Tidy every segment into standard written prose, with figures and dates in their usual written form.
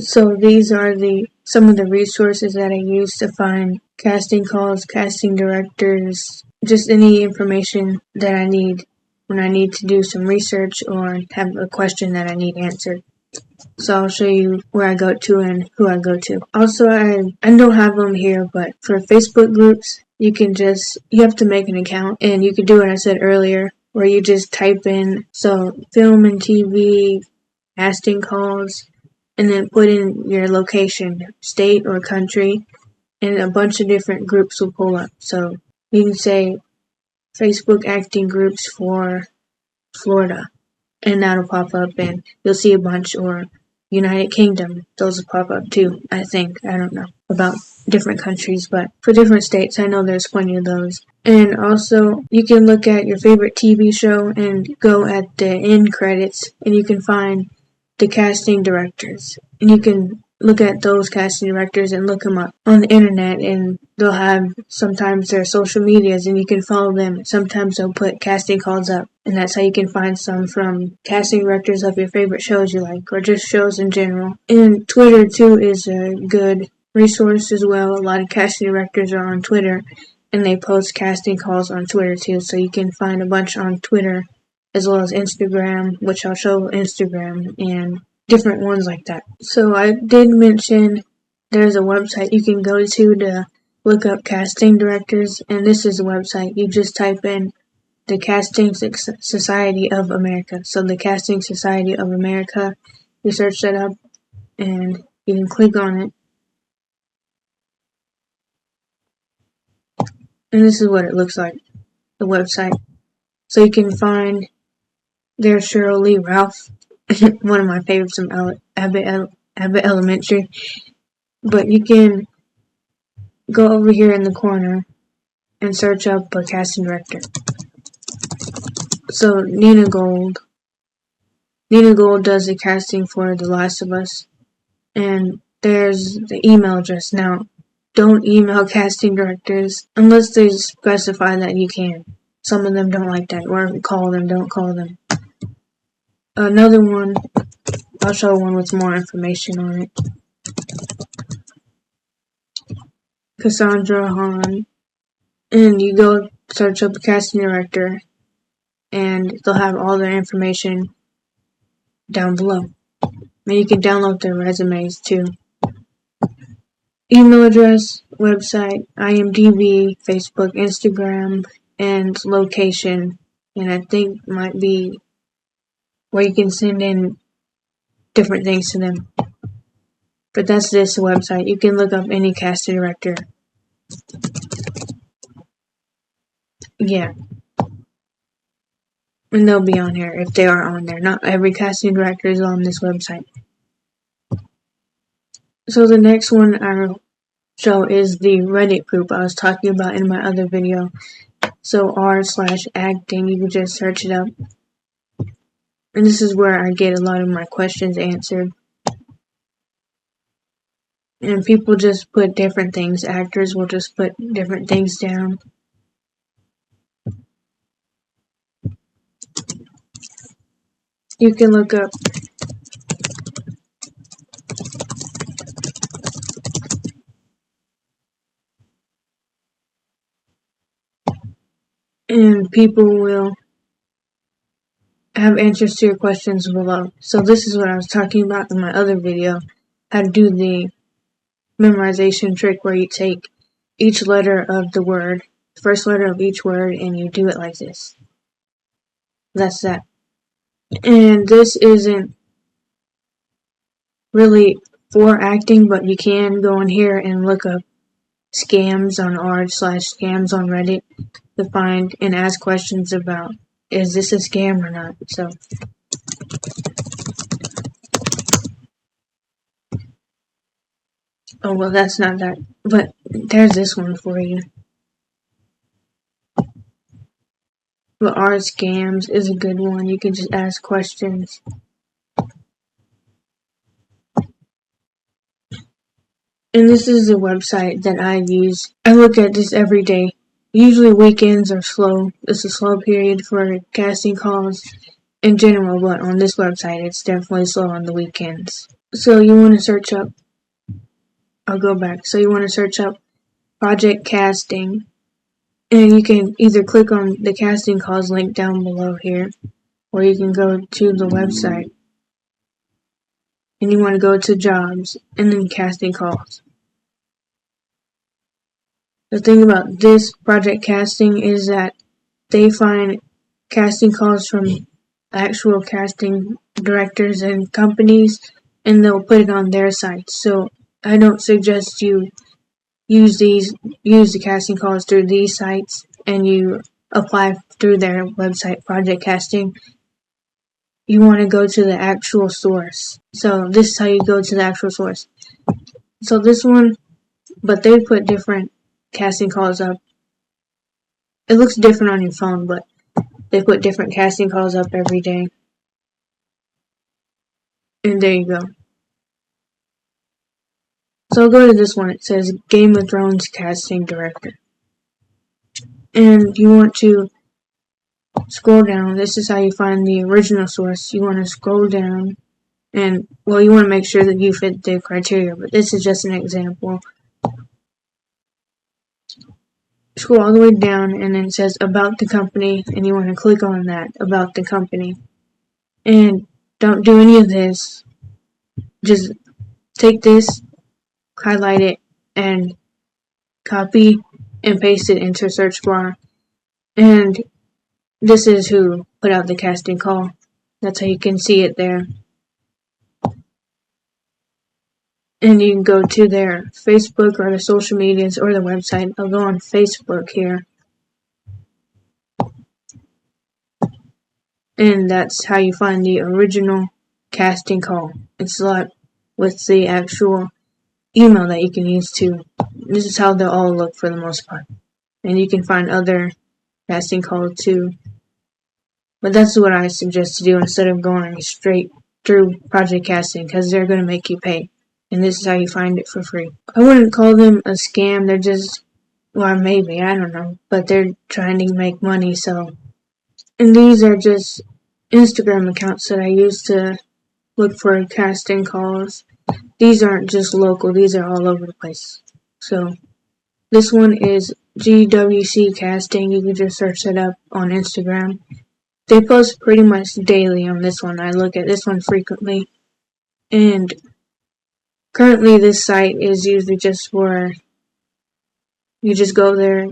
So these are some of the resources that I use to find casting calls, casting directors, just any information that I need when I need to do some research or have a question that I need answered. So I'll show you where I go to and who I go to. Also, I don't have them here, but for Facebook groups, you have to make an account, and you can do what I said earlier, where you just type in, so film and TV, casting calls, and then put in your location, state or country, and a bunch of different groups will pull up. So you can say Facebook acting groups for Florida, and that'll pop up, and you'll see a bunch, or United Kingdom, those will pop up too, I think. I don't know about different countries, but for different states, I know there's plenty of those. And also, you can look at your favorite TV show and go at the end credits, and you can find the casting directors. And you can look at those casting directors and look them up on the internet, and they'll have sometimes their social medias, and you can follow them. Sometimes they'll put casting calls up, and that's how you can find some from casting directors of your favorite shows you like, or just shows in general. And Twitter too is a good resource as well. A lot of casting directors are on Twitter, and they post casting calls on Twitter too, so you can find a bunch on Twitter as well as Instagram, which I'll show Instagram, and different ones like that. So I did mention there's a website you can go to look up casting directors, and this is a website. You just type in the Casting Society of America. So the Casting Society of America, you search that up, and you can click on it. And this is what it looks like, the website. So you can find there's Cheryl Lee Ralph, one of my favorites from Abbott Elementary. But you can go over here in the corner and search up a casting director. So Nina Gold does the casting for The Last of Us. And there's the email address. Now, don't email casting directors unless they specify that you can. Some of them don't like that. Or call them, don't call them. Another one, I'll show one with more information on it. Cassandra Hahn. And you go search up a casting director, and they'll have all their information down below. And you can download their resumes too. Email address, website, IMDb, Facebook, Instagram, and location. And I think might be where you can send in different things to them. But that's this website. You can look up any casting director. Yeah. And they'll be on here if they are on there. Not every casting director is on this website. So the next one I'll show is the Reddit group I was talking about in my other video. So r/acting, you can just search it up. And this is where I get a lot of my questions answered. And people just put different things. Actors will just put different things down. You can look up and people will have answers to your questions below. So this is what I was talking about in my other video, how to do the memorization trick where you take each letter of the word, first letter of each word, and you do it like this. That's that. And this isn't really for acting, but you can go in here and look up scams on r/scams on Reddit to find and ask questions about, is this a scam or not? So oh well, that's not that, but there's this one for you. But r scams is a good one. You can just ask questions. And this is a website that I use. I look at this every day. Usually weekends are slow. It's a slow period for casting calls in general, but on this website it's definitely slow on the weekends. So you want to search up, I'll go back. So you want to search up project casting, and you can either click on the casting calls link down below here, or you can go to the website, and you want to go to jobs, and then casting calls. The thing about this project casting is that they find casting calls from actual casting directors and companies, and they'll put it on their site. So I don't suggest you use the casting calls through these sites and you apply through their website, project casting. You want to go to the actual source. So this is how you go to the actual source. So this one, but they put different casting calls up. It looks different on your phone, but they put different casting calls up every day. And there you go. So I'll go to this one. It says Game of Thrones casting director. And you want to scroll down. This is how you find the original source. You want to scroll down and, well, you want to make sure that you fit the criteria, but this is just an example. Scroll all the way down and then it says about the company, and you want to click on that, about the company. And don't do any of this. Just take this, highlight it, and copy and paste it into a search bar. And this is who put out the casting call. That's how you can see it there. And you can go to their Facebook or the social medias or the website. I'll go on Facebook here. And that's how you find the original casting call. It's a lot with the actual email that you can use too. This is how they'll all look for the most part. And you can find other casting calls too. But that's what I suggest to do instead of going straight through project casting, because they're going to make you pay. And this is how you find it for free. I wouldn't call them a scam. They're just, well, maybe, I don't know. But they're trying to make money, so. And these are just Instagram accounts that I use to look for casting calls. These aren't just local. These are all over the place. So this one is GWC Casting. You can just search it up on Instagram. They post pretty much daily on this one. I look at this one frequently. And currently this site is usually just for, you just go there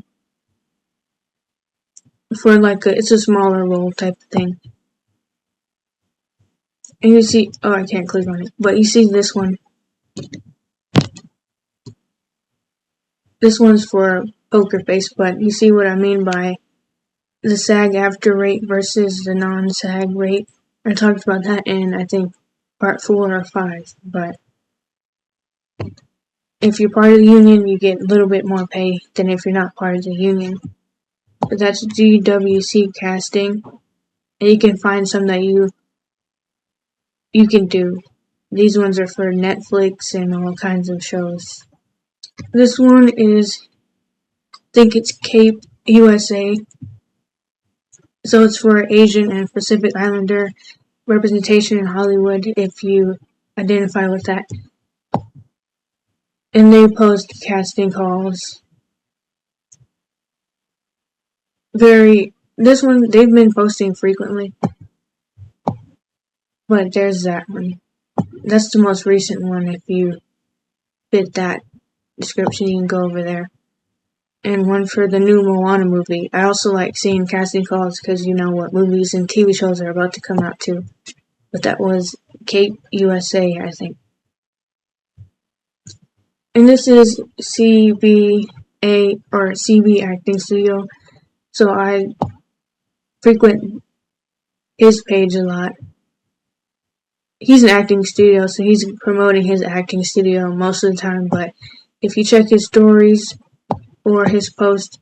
for like it's a smaller role type of thing. And you see, oh, I can't click on it, but you see this one. This one's for poker face, but you see what I mean by the SAG after rate versus the non-SAG rate. I talked about that in, I think, part 4 or 5, but if you're part of the union, you get a little bit more pay than if you're not part of the union. But that's GWC Casting, and you can find some that you can do. These ones are for Netflix and all kinds of shows. This one is, I think it's Cape USA. So it's for Asian and Pacific Islander representation in Hollywood if you identify with that. And they post casting calls. This one, they've been posting frequently. But there's that one. That's the most recent one. If you fit that description, you can go over there. And one for the new Moana movie. I also like seeing casting calls because you know what movies and TV shows are about to come out too. But that was Cape USA, I think. And this is CB Acting Studio. So I frequent his page a lot. He's an acting studio, so he's promoting his acting studio most of the time. But if you check his stories or his post,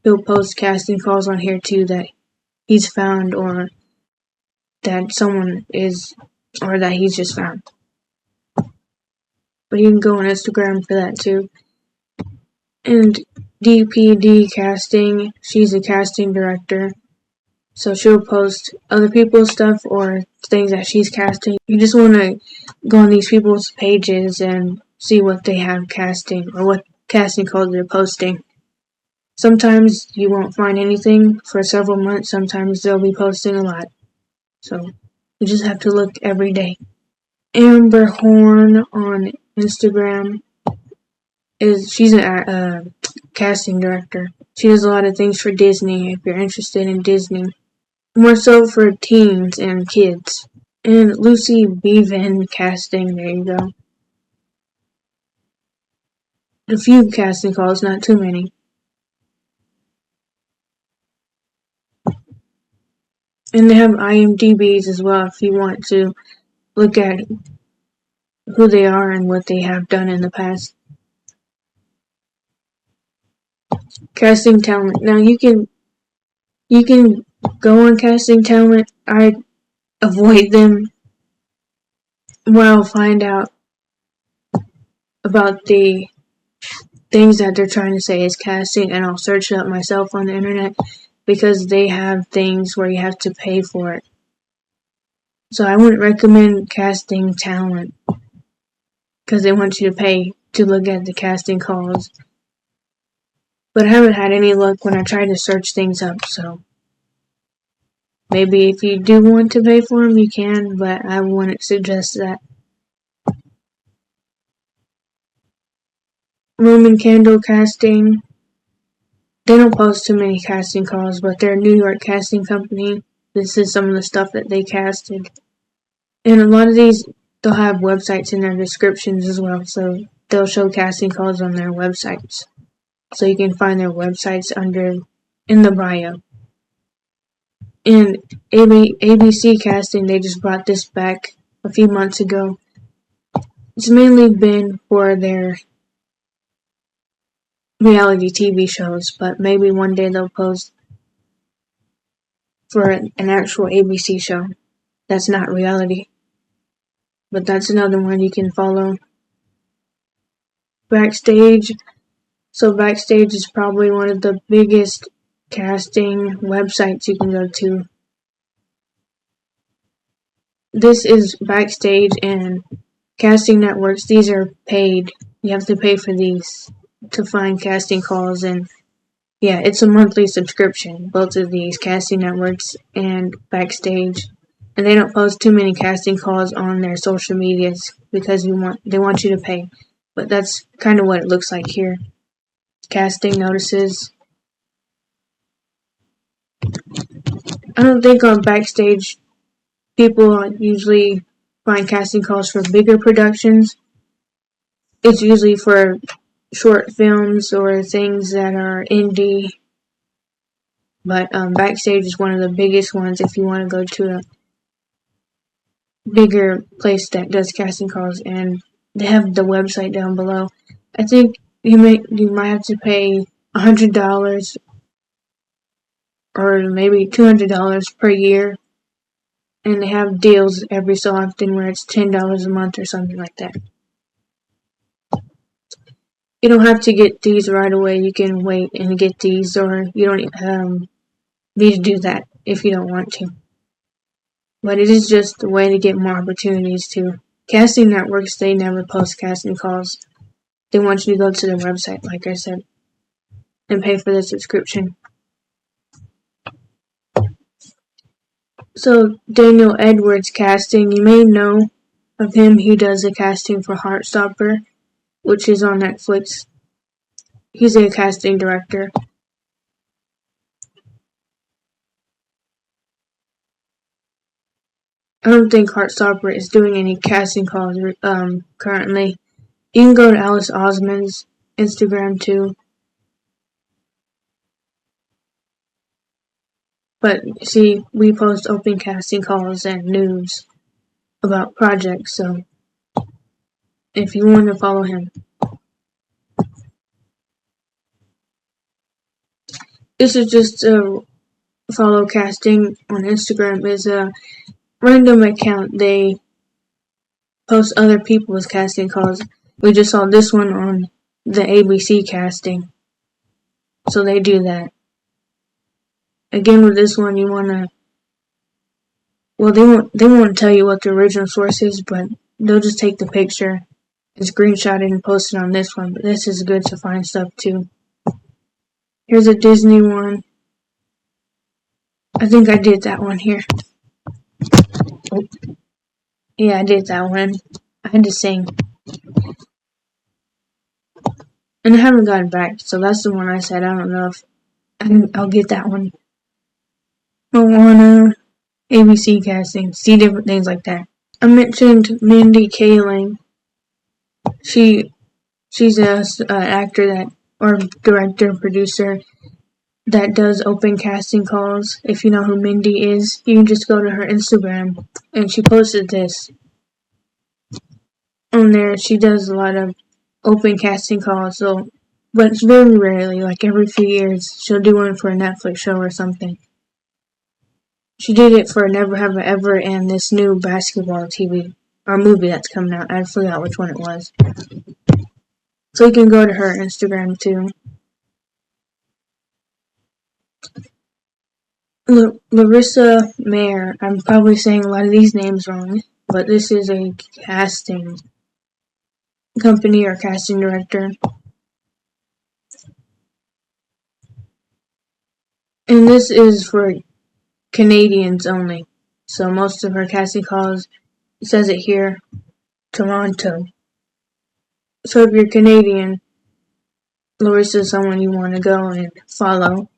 he'll post casting calls on here too that he's found or that someone is, or that he's just found. But you can go on Instagram for that too. And DPD Casting, she's a casting director. So she'll post other people's stuff or things that she's casting. You just want to go on these people's pages and see what they have casting or what casting calls they're posting. Sometimes you won't find anything for several months. Sometimes they'll be posting a lot. So you just have to look every day. Amber Horn on Instagram she's a casting director. She does a lot of things for Disney if you're interested in Disney. More so for teens and kids. And Lucy Bevan casting, there you go. A few casting calls, not too many. And they have IMDb's as well if you want to look at who they are and what they have done in the past. Casting talent. Now you can go on casting talent. I avoid them while I'll find out about the things that they're trying to say is casting, and I'll search it up myself on the internet because they have things where you have to pay for it. So I wouldn't recommend casting talent because they want you to pay to look at the casting calls. But I haven't had any luck when I try to search things up, so maybe if you do want to pay for them, you can, but I wouldn't suggest that. Roman Candle Casting. They don't post too many casting calls, but they're a New York casting company. This is some of the stuff that they casted. And a lot of these, they'll have websites in their descriptions as well, so they'll show casting calls on their websites. So you can find their websites in the bio. And ABC Casting, they just brought this back a few months ago. It's mainly been for their reality TV shows, but maybe one day they'll post for an actual ABC show that's not reality. But that's another one you can follow. Backstage. So Backstage is probably one of the biggest casting websites you can go to. This is Backstage and casting networks. These are paid. You have to pay for these to find casting calls, and yeah, it's a monthly subscription, both of these casting networks and Backstage. And they don't post too many casting calls on their social medias because they want you to pay. But that's kind of what it looks like here. Casting notices. I don't think on Backstage people usually find casting calls for bigger productions. It's usually for short films or things that are indie. But Backstage is one of the biggest ones if you want to go to a bigger place that does casting calls, and they have the website down below. I think you might have to pay $100 or maybe $200 per year, and they have deals every so often where it's $10 a month or something like that. You don't have to get these right away. You can wait and get these, or you don't need to do that if you don't want to. But it is just a way to get more opportunities too. Casting networks, they never post casting calls. They want you to go to their website, like I said, and pay for the subscription. So Daniel Edwards casting, you may know of him. He does the casting for Heartstopper, which is on Netflix. He's a casting director. I don't think Heartstopper is doing any casting calls currently. You can go to Alice Osman's Instagram too. But see, we post open casting calls and news about projects, so if you want to follow him. This is just a follow casting on Instagram is a random account. They post other people's casting calls. We just saw this one on the ABC casting. So they do that. again, with this one, you want to, well, they won't tell you what the original source is, but they'll just take the picture and screenshot it and post it on this one. But this is good to find stuff too. Here's a Disney one. I think I did that one here. Oh, yeah, I did that one. I had to sing. And I haven't gotten back, so that's the one I said. I don't know if I'll get that one. Moana, ABC casting, see different things like that. I mentioned Mindy Kaling. She's a actor that, or director, producer that does open casting calls. If you know who Mindy is, you can just go to her Instagram, and she posted this on there. She does a lot of open casting calls, but it's very rarely, like every few years, she'll do one for a Netflix show or something. She did it for Never Have I Ever and this new basketball TV or movie that's coming out. I forgot which one it was. So you can go to her Instagram too. Larissa Mayer. I'm probably saying a lot of these names wrong, but this is a casting company or casting director. And this is for Canadians only. So most of her casting calls, it says it here, Toronto. So if you're Canadian, Larissa is someone you want to go and follow.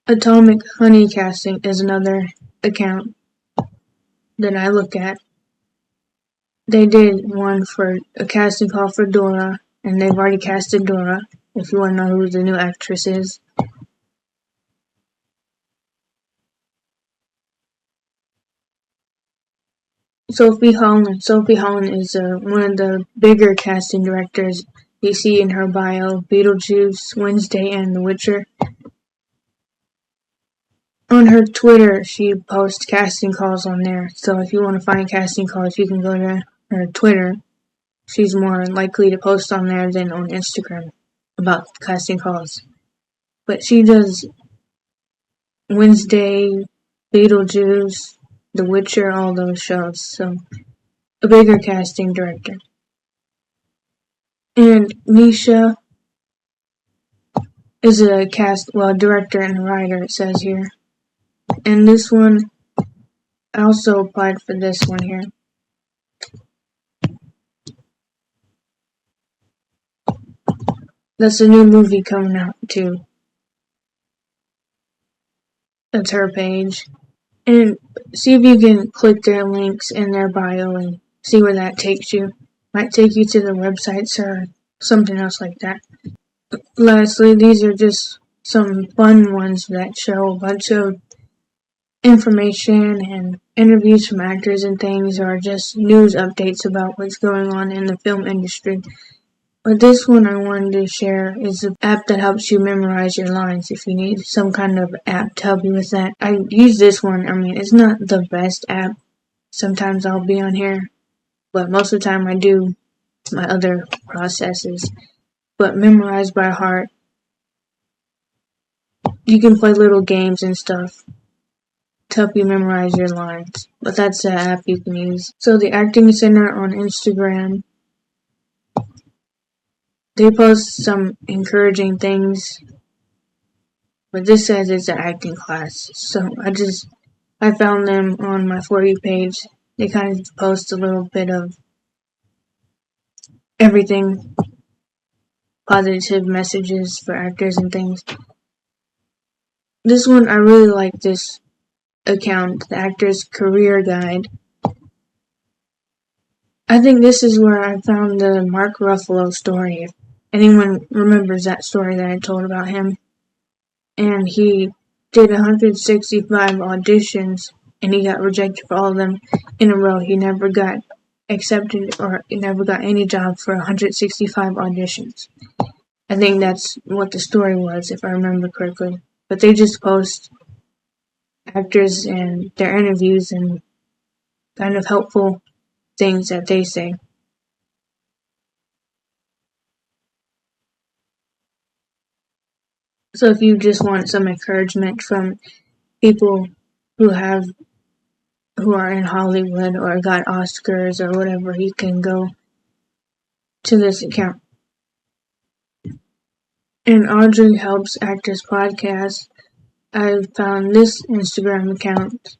Atomic Honey Casting is another account that I look at. They did one for a casting call for Dora, and they've already casted Dora, if you want to know who the new actress is. Sophie Holland. Sophie Holland is one of the bigger casting directors you see in her bio, Beetlejuice, Wednesday, and The Witcher. On her Twitter, she posts casting calls on there, so if you want to find casting calls, you can go to her Twitter. She's more likely to post on there than on Instagram about casting calls. But she does Wednesday, Beetlejuice, The Witcher, all those shows, so a bigger casting director. And Nisha is a director and writer, it says here. And this one, I also applied for this one here. That's a new movie coming out too. That's her page. And see if you can click their links in their bio and see where that takes you. Might take you to the websites or something else like that. Lastly, these are just some fun ones that show a bunch of information and interviews from actors and things, or just news updates about what's going on in the film industry. But this one I wanted to share is an app that helps you memorize your lines if you need some kind of app to help you with that. I use this one. I mean, it's not the best app. Sometimes I'll be on here, but most of the time I do my other processes. But Memorize by Heart, you can play little games and stuff to help you memorize your lines. But that's the app you can use. So the Acting Center on Instagram, they post some encouraging things, but this says it's an acting class. So I found them on my For You page. They kind of post a little bit of everything, positive messages for actors and things. This one, I really like this account, the Actor's Career Guide. I think this is where I found the Mark Ruffalo story. If anyone remembers that story that I told about him. And he did 165 auditions, and he got rejected for all of them in a row. He never got accepted or never got any job for 165 auditions. I think that's what the story was, if I remember correctly. But they just post actors and their interviews and kind of helpful things that they say. So if you just want some encouragement from people who are in Hollywood or got Oscars or whatever, you can go to this account. And Audrey Helps Actors podcast, I found this Instagram account.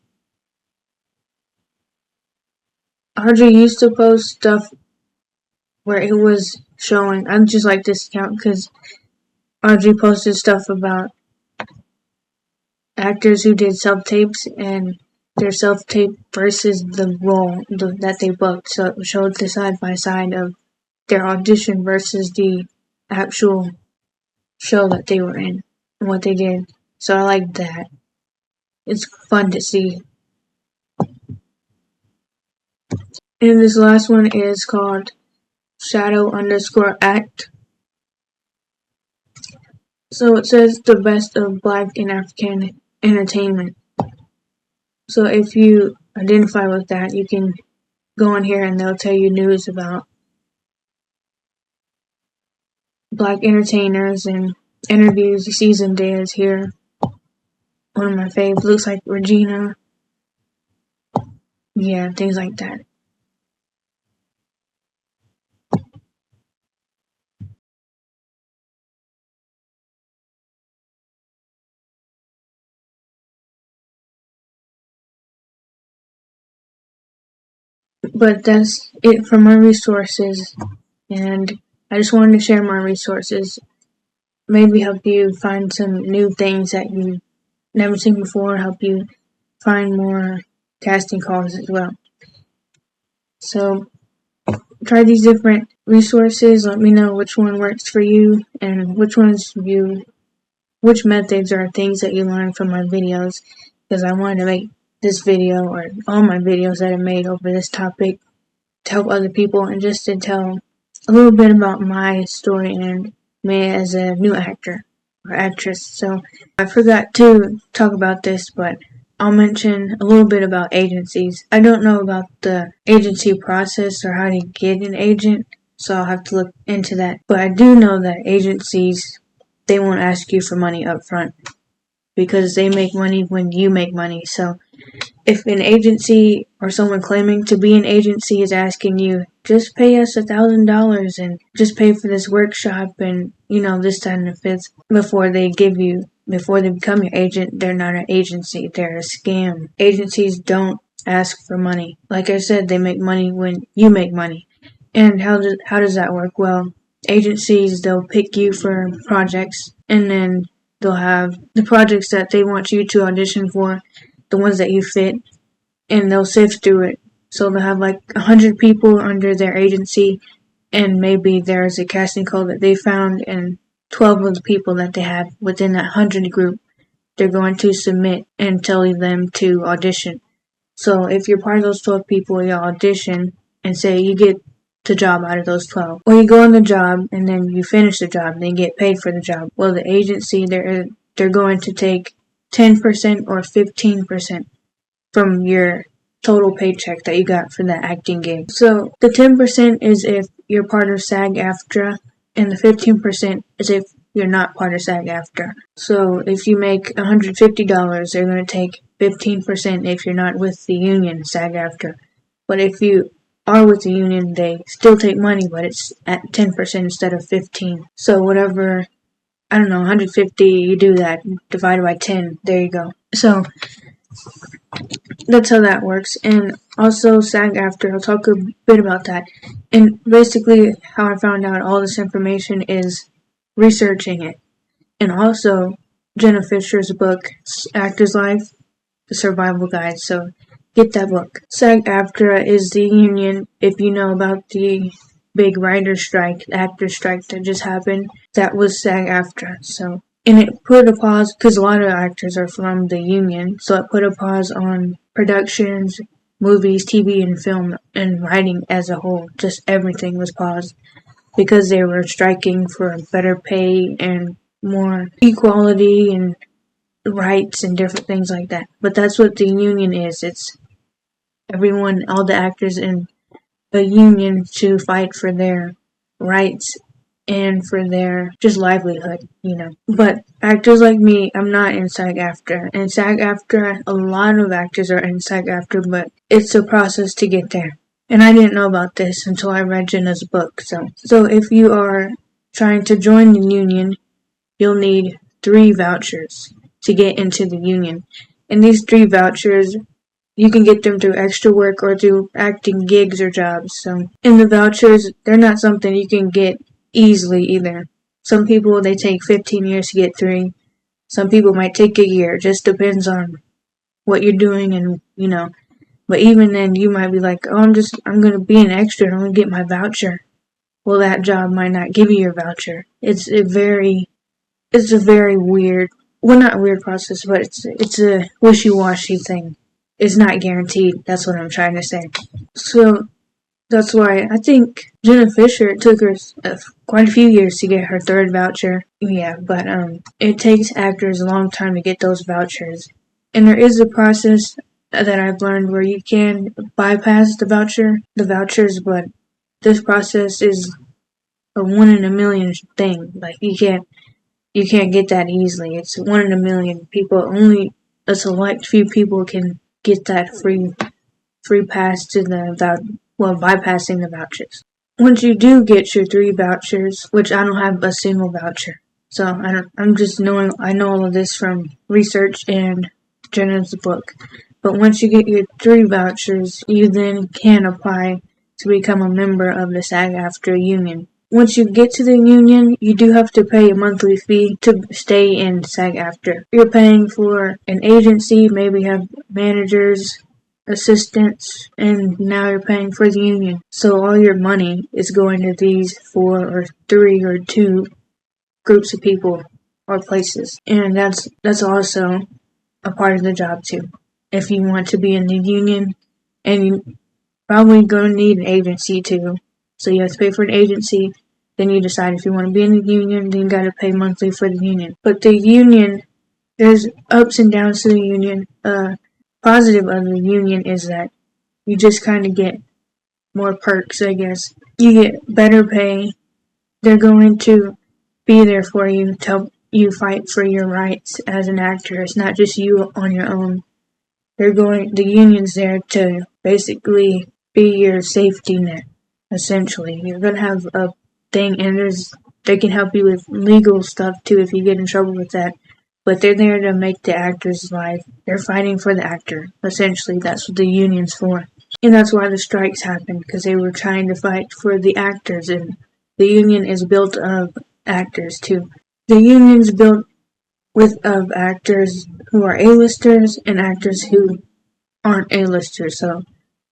Audrey used to post stuff where it was showing. I just like this account because Audrey posted stuff about actors who did self-tapes and their self-tape versus the role that they booked. So it showed the side-by-side of their audition versus the actual show that they were in and what they did. So I like that. It's fun to see. And this last one is called Shadow_Act. So it says the best of Black and African entertainment. So if you identify with that, you can go on here and they'll tell you news about Black entertainers and interviews. Season day is here. One of my faves looks like Regina. Yeah, things like that. But that's it for my resources. And I just wanted to share my resources. Maybe help you find some new things that you've never seen before. Help you find more casting calls as well. So try these different resources. Let me know which one works for you and which methods are things that you learned from my videos, because I wanted to make this video or all my videos that I made over this topic to help other people and just to tell a little bit about my story and me as a new actor or actress. So I forgot to talk about this, but I'll mention a little bit about agencies. I don't know about the agency process or how to get an agent, so I'll have to look into that. But I do know that agencies, they won't ask you for money up front because they make money when you make money. So if an agency or someone claiming to be an agency is asking you, just pay us $1,000 and just pay for this workshop and, this, that, and the fifth, before they become your agent, they're not an agency. They're a scam. Agencies don't ask for money. Like I said, they make money when you make money. And how does that work? Well, agencies, they'll pick you for projects, and then they'll have the projects that they want you to audition for, the ones that you fit, and they'll sift through it. So they'll have like 100 people under their agency, and maybe there's a casting call that they found, and 12 of the people that they have within that 100 group, they're going to submit and tell them to audition. So if you're part of those 12 people, you audition and say you get the job out of those 12. Or you go on the job and then you finish the job and then get paid for the job. Well, the agency, they're going to take 10% or 15% from your total paycheck that you got for that acting gig. So the 10% is if you're part of SAG-AFTRA, and the 15% is if you're not part of SAG-AFTRA. So if you make $150, they're going to take 15% if you're not with the union, SAG-AFTRA. But if you are with the union, they still take money, but it's at 10% instead of 15%. So whatever, 150, you do that, divided by 10, there you go. So that's how that works. And also SAG-AFTRA, I'll talk a bit about that. And basically how I found out all this information is researching it. And also Jenna Fischer's book, Actor's Life, The Survival Guide. So get that book. SAG-AFTRA is the union. If you know about the big writer's strike, actor's strike that just happened, that was SAG-AFTRA. So, and it put a pause, because a lot of actors are from the union, so it put a pause on productions, movies, TV, and film, and writing as a whole. Just everything was paused because they were striking for better pay and more equality and rights and different things like that. But that's what the union is. It's everyone, all the actors in a union to fight for their rights and for their just livelihood, But actors like me, I'm not in SAG-AFTRA. And SAG-AFTRA, a lot of actors are in SAG-AFTRA, but it's a process to get there. And I didn't know about this until I read Jenna's book. So if you are trying to join the union, you'll need 3 vouchers to get into the union. And these 3 vouchers, you can get them through extra work or through acting gigs or jobs. So, and the vouchers, they're not something you can get easily either. Some people, they take 15 years to get 3. Some people might take a year. It just depends on what you're doing and, But even then, you might be like, oh, I'm going to be an extra and I'm going to get my voucher. Well, that job might not give you your voucher. It's a very weird, well, not weird process, but it's a wishy-washy thing. It's not guaranteed. That's what I'm trying to say. So that's why I think Jenna Fisher, it took her quite a few years to get her 3rd voucher. Yeah, but it takes actors a long time to get those vouchers. And there is a process that I've learned where you can bypass the vouchers, but this process is a 1 in a million thing. Like you can't get that easily. It's 1 in a million. People, only a select few people can get that free pass to bypassing the vouchers. Once you do get your 3 vouchers, which I don't have a single voucher, so I know all of this from research and Jenna's book. But once you get your 3 vouchers, you then can apply to become a member of the SAG-AFTRA union. Once you get to the union, you do have to pay a monthly fee to stay in SAG-AFTRA. You're paying for an agency, maybe have managers, assistants, and now you're paying for the union. So all your money is going to these 4 or 3 or 2 groups of people or places. And that's also a part of the job too. If you want to be in the union, and you probably going to need an agency too. So you have to pay for an agency, then you decide if you want to be in the union, then you got to pay monthly for the union. But the union, there's ups and downs to the union. Positive of the union is that you just kind of get more perks, I guess. You get better pay. They're going to be there for you to help you fight for your rights as an actor. It's not just you on your own. The union's there to basically be your safety net, essentially. You're going to have a thing, and they can help you with legal stuff too if you get in trouble with that. But they're there to make the actor's life. They're fighting for the actor. Essentially, that's what the union's for. And that's why the strikes happened, because they were trying to fight for the actors, and the union is built of actors too. The union's built of actors who are A-listers and actors who aren't A-listers. So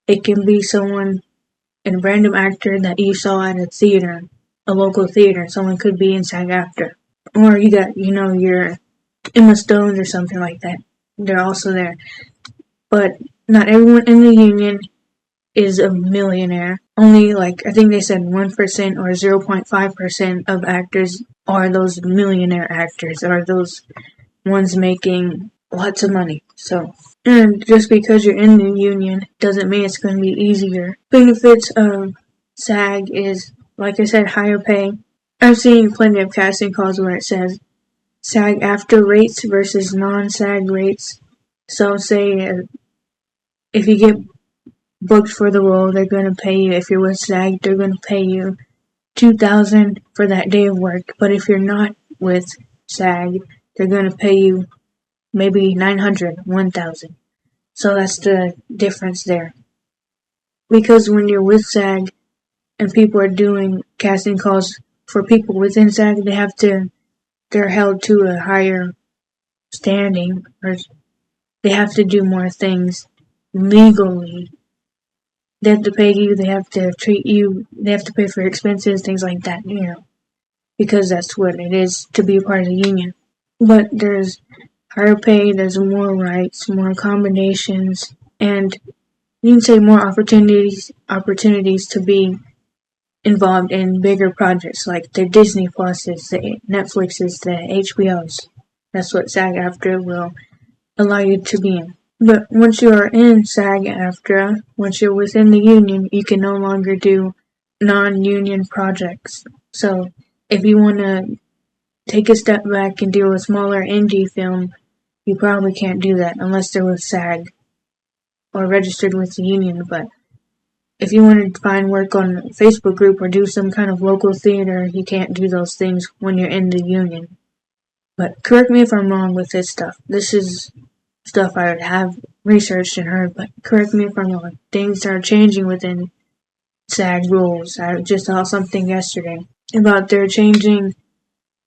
it can be someone, a random actor that you saw at a theater, a local theater. Someone could be in SAG-AFTRA. Or you got, your Emma Stones or something like that. They're also there. But not everyone in the union is a millionaire. Only I think they said 1% or 0.5% of actors are those millionaire actors, are those ones making lots of money. So, and just because you're in the union doesn't mean it's going to be easier. Benefits of SAG is, like I said, higher pay. I've seen plenty of casting calls where it says SAG-AFTRA rates versus non-SAG rates. So say if you get booked for the role, they're going to pay you. If you're with SAG, they're going to pay you $2,000 for that day of work. But if you're not with SAG, they're going to pay you maybe $900, $1,000. So that's the difference there. Because when you're with SAG and people are doing casting calls for people within SAG, they're held to a higher standing, or they have to do more things legally. They have to pay you, they have to treat you, they have to pay for your expenses, things like that, because that's what it is to be a part of the union. But there's higher pay, there's more rights, more accommodations, and you can say more opportunities to be involved in bigger projects like the Disney Pluses, the Netflixes, the HBOs. That's what SAG-AFTRA will allow you to be in. But once you are in SAG-AFTRA, once you're within the union, you can no longer do non-union projects. So if you want to take a step back and do a smaller indie film, you probably can't do that unless they're with SAG or registered with the union. But if you want to find work on a Facebook group or do some kind of local theater, you can't do those things when you're in the union. But correct me if I'm wrong with this stuff. This is stuff I would have researched and heard, but correct me if I'm wrong. Things are changing within SAG rules. I just saw something yesterday about they're changing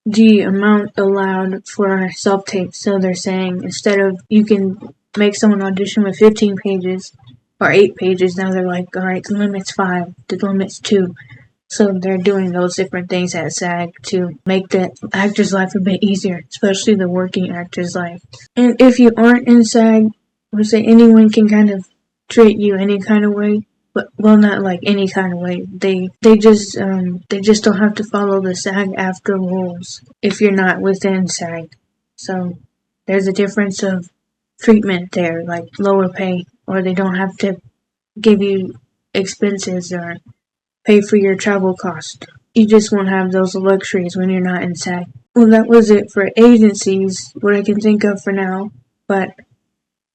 the amount allowed for self-tape. So they're saying instead of you can make someone audition with 15 pages or 8 pages, now they're like, alright, the limit's 5, the limit's 2. So they're doing those different things at SAG to make the actor's life a bit easier, especially the working actor's life. And if you aren't in SAG, we say anyone can kind of treat you any kind of way, but well, not like any kind of way. They just don't have to follow the SAG-AFTRA rules if you're not within SAG. So there's a difference of treatment there, like lower pay, or they don't have to give you expenses or pay for your travel cost. You just won't have those luxuries when you're not in SAG. Well, that was it for agencies, what I can think of for now. But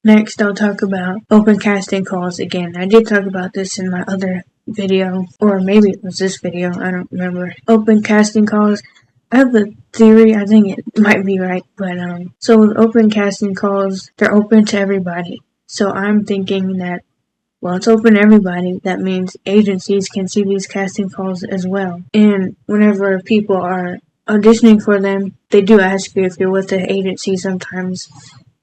next I'll talk about open casting calls again. I did talk about this in my other video, or maybe it was this video, I don't remember. Open casting calls. I have a theory, I think it might be right, but so with open casting calls, they're open to everybody. So I'm thinking that well, it's open to everybody. That means agencies can see these casting calls as well. And whenever people are auditioning for them, they do ask you if you're with the agency sometimes.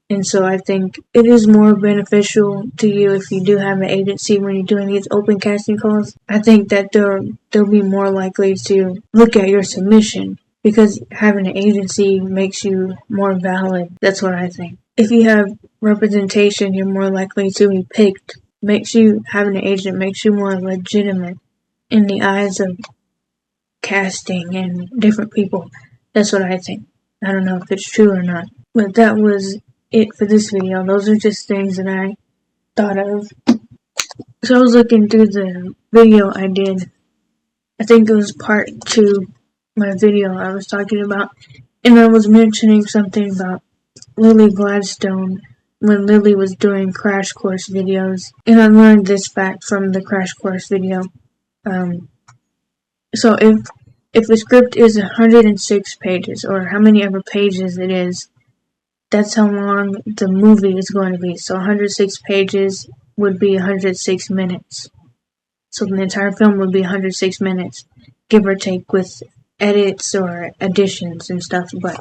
And so I think it is more beneficial to you if you do have an agency when you're doing these open casting calls. I think that they'll be more likely to look at your submission because having an agency makes you more valid. That's what I think. If you have representation, you're more likely to be picked. Having an agent makes you more legitimate in the eyes of casting and different people. That's what I think. I don't know if it's true or not. But that was it for this video. Those are just things that I thought of. So I was looking through the video I did. I think it was part 2, my video I was talking about. And I was mentioning something about Lily Gladstone when Lily was doing Crash Course videos. And I learned this fact from the Crash Course video. So if the script is 106 pages, or how many ever pages it is, that's how long the movie is going to be. So 106 pages would be 106 minutes. So the entire film would be 106 minutes, give or take, with edits or additions and stuff. But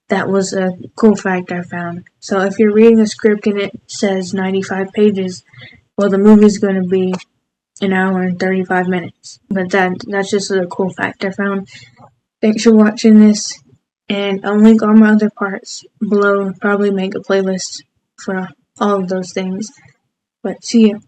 that was a cool fact I found. So if you're reading a script and it says 95 pages, well, the movie's going to be an hour and 35 minutes. But that's just a cool fact I found. Thanks for watching this, and I'll link all my other parts below. Probably make a playlist for all of those things. But see ya.